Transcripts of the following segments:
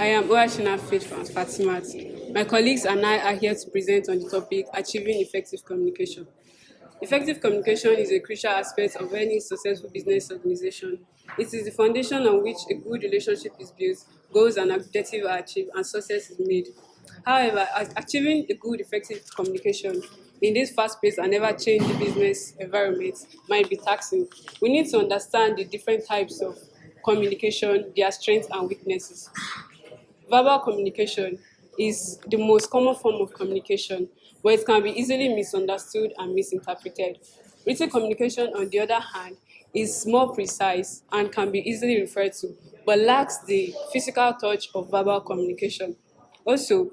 I am Oaikhena Faith from Fatimat. My colleagues and I are here to present on the topic Achieving Effective Communication. Effective communication is a crucial aspect of any successful business organization. It is the foundation on which a good relationship is built, goals and objectives are achieved, and success is made. However, achieving a good, effective communication in this fast-paced and ever-changing business environment might be taxing. We need to understand the different types of communication, their strengths and weaknesses. Verbal communication is the most common form of communication, but it can be easily misunderstood and misinterpreted. Written communication, on the other hand, is more precise and can be easily referred to, but lacks the physical touch of verbal communication. Also,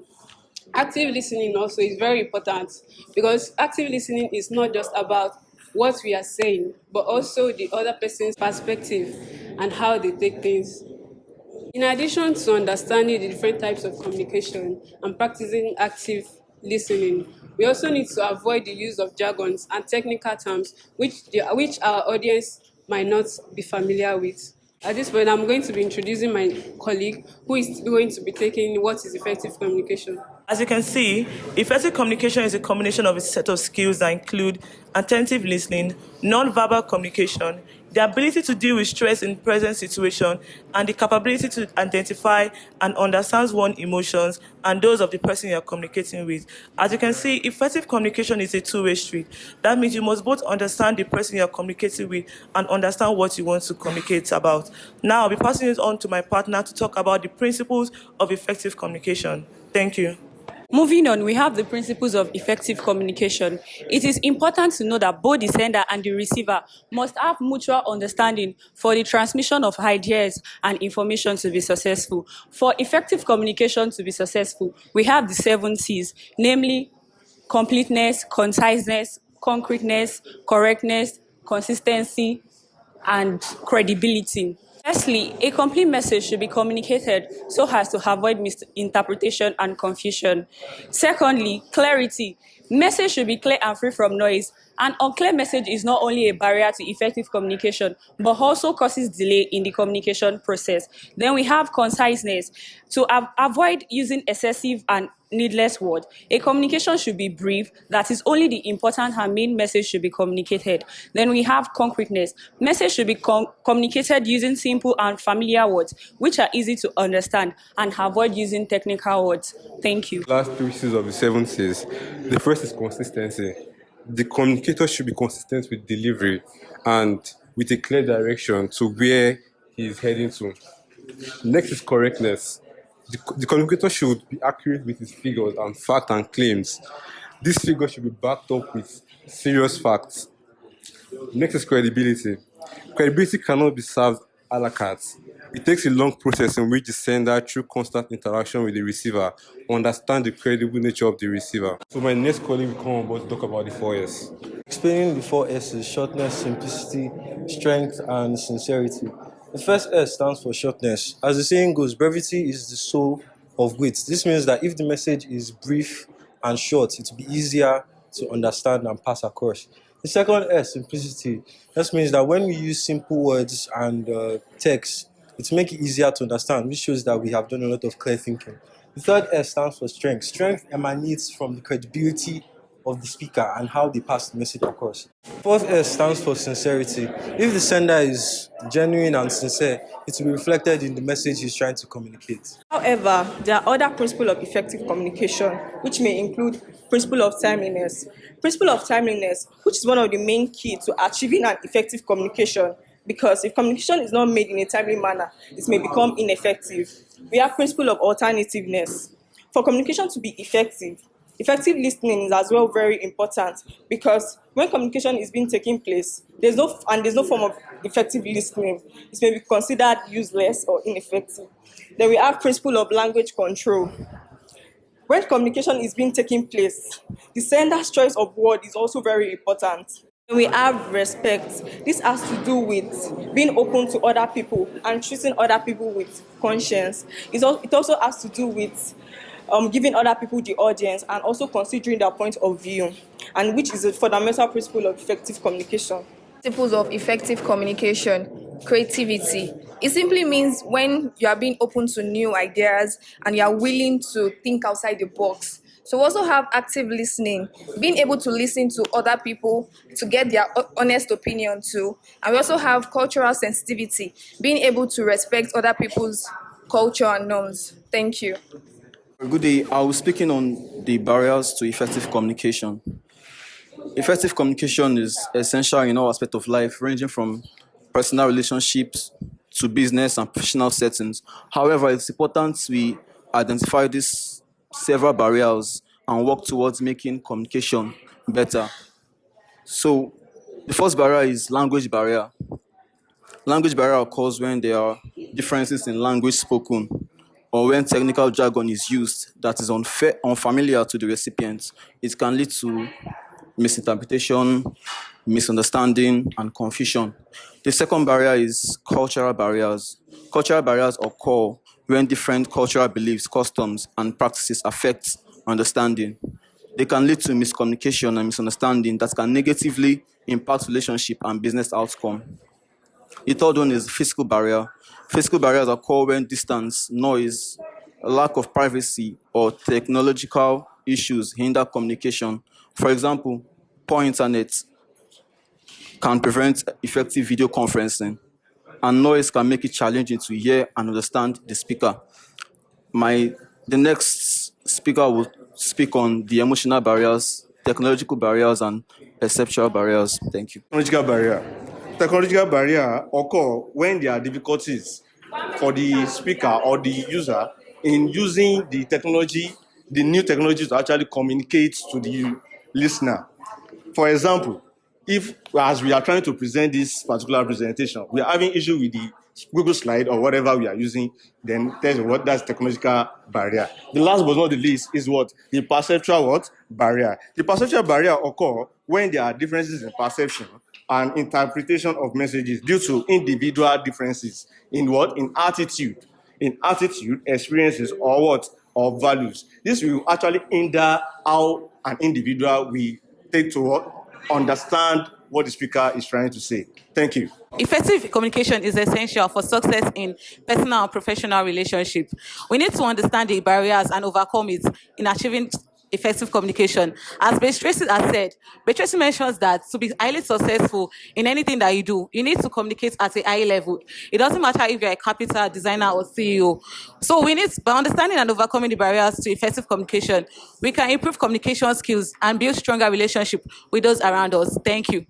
active listening also is very important because active listening is not just about what we are saying, but also the other person's perspective and how they take things. In addition to understanding the different types of communication and practicing active listening, we also need to avoid the use of jargons and technical terms which our audience might not be familiar with. At this point, I'm going to be introducing my colleague who is going to be taking what is effective communication. As you can see, effective communication is a combination of a set of skills that include attentive listening, non-verbal communication, the ability to deal with stress in present situation, and the capability to identify and understand one's emotions and those of the person you're communicating with. As you can see, effective communication is a two-way street. That means you must both understand the person you're communicating with and understand what you want to communicate about. Now, I'll be passing it on to my partner to talk about the principles of effective communication. Thank you. Moving on, we have the principles of effective communication. It is important to know that both the sender and the receiver must have mutual understanding for the transmission of ideas and information to be successful. For effective communication to be successful, we have the 7 C's, namely completeness, conciseness, concreteness, correctness, consistency, and credibility. Firstly, a complete message should be communicated so as to avoid misinterpretation and confusion. Secondly, clarity. Message should be clear and free from noise. An unclear message is not only a barrier to effective communication, but also causes delay in the communication process. Then we have conciseness. To avoid using excessive and needless words, a communication should be brief, that is only the important and main message should be communicated. Then we have concreteness. Message should be communicated using simple and familiar words, which are easy to understand, and avoid using technical words. Thank you. Last 3 C's of the 7 C's. The first is consistency. The communicator should be consistent with delivery and with a clear direction to where he is heading to. Next is correctness. The communicator should be accurate with his figures and facts and claims. These figures should be backed up with serious facts. Next is credibility. Credibility cannot be served a la carte. It takes a long process in which the sender, through constant interaction with the receiver, understands the credible nature of the receiver. So my next colleague will come on board to talk about the 4S. Explaining the 4S is shortness, simplicity, strength, and sincerity. The first S stands for shortness. As the saying goes, brevity is the soul of wit. This means that if the message is brief and short, it will be easier to understand and pass across. The second S, simplicity. This means that when we use simple words and text, it makes it easier to understand, which shows that we have done a lot of clear thinking. The third S stands for strength. Strength emanates from the credibility of the speaker and how they pass the message across. Fourth S stands for sincerity. If the sender is genuine and sincere, it will be reflected in the message he's trying to communicate. However, there are other principles of effective communication, which may include principle of timeliness. Principle of timeliness, which is one of the main key to achieving an effective communication, because if communication is not made in a timely manner, it may become ineffective. We have principle of alternativeness. For communication to be effective listening is as well very important, because when communication is being taking place, there's no form of effective listening. It may be considered useless or ineffective. Then we have principle of language control. When communication is being taking place, the sender's choice of word is also very important. We have respect. This has to do with being open to other people and treating other people with conscience. It also has to do with giving other people the audience and also considering their point of view, and which is a fundamental principle of effective communication. Principles of effective communication. Creativity. It simply means when you are being open to new ideas and you are willing to think outside the box. So we also have active listening, being able to listen to other people to get their honest opinion too. And we also have cultural sensitivity, being able to respect other people's culture and norms. Thank you. Good day. I was speaking on the barriers to effective communication. Effective communication is essential in all aspects of life, ranging from personal relationships to business and professional settings. However, it's important we identify these several barriers and work towards making communication better. So, the first barrier is language barrier. Language barrier occurs when there are differences in language spoken or when technical jargon is used that is unfamiliar to the recipient. It can lead to misinterpretation, misunderstanding, and confusion. The second barrier is cultural barriers. Cultural barriers occur when different cultural beliefs, customs, and practices affect understanding. They can lead to miscommunication and misunderstanding that can negatively impact relationship and business outcome. The third one is physical barrier. Physical barriers occur when distance, noise, lack of privacy, or technological issues hinder communication. For example, poor internet can prevent effective video conferencing, and noise can make it challenging to hear and understand the speaker. The next speaker will speak on the emotional barriers, technological barriers, and perceptual barriers. Thank you. Technological barrier. Technological barrier occur when there are difficulties for the speaker or the user in using the technology, the new technology to actually communicate to the listener. For example, if as we are trying to present this particular presentation, we are having issue with the Google slide or whatever we are using, then that's technological barrier. The last but not the least is what? The perceptual what? Barrier. The perceptual barrier occur when there are differences in perception and interpretation of messages due to individual differences in what? In attitude, experiences, or what? Or values. This will actually hinder how an individual will take to what? Understand what the speaker is trying to say. Thank you. Effective communication is essential for success in personal and professional relationships. We need to understand the barriers and overcome it in achieving effective communication. As Base Tracy has said, Base Tracy mentions that to be highly successful in anything that you do, you need to communicate at a high level. It doesn't matter if you're a carpenter, designer, or CEO. So we need, by understanding and overcoming the barriers to effective communication, we can improve communication skills and build stronger relationships with those around us. Thank you.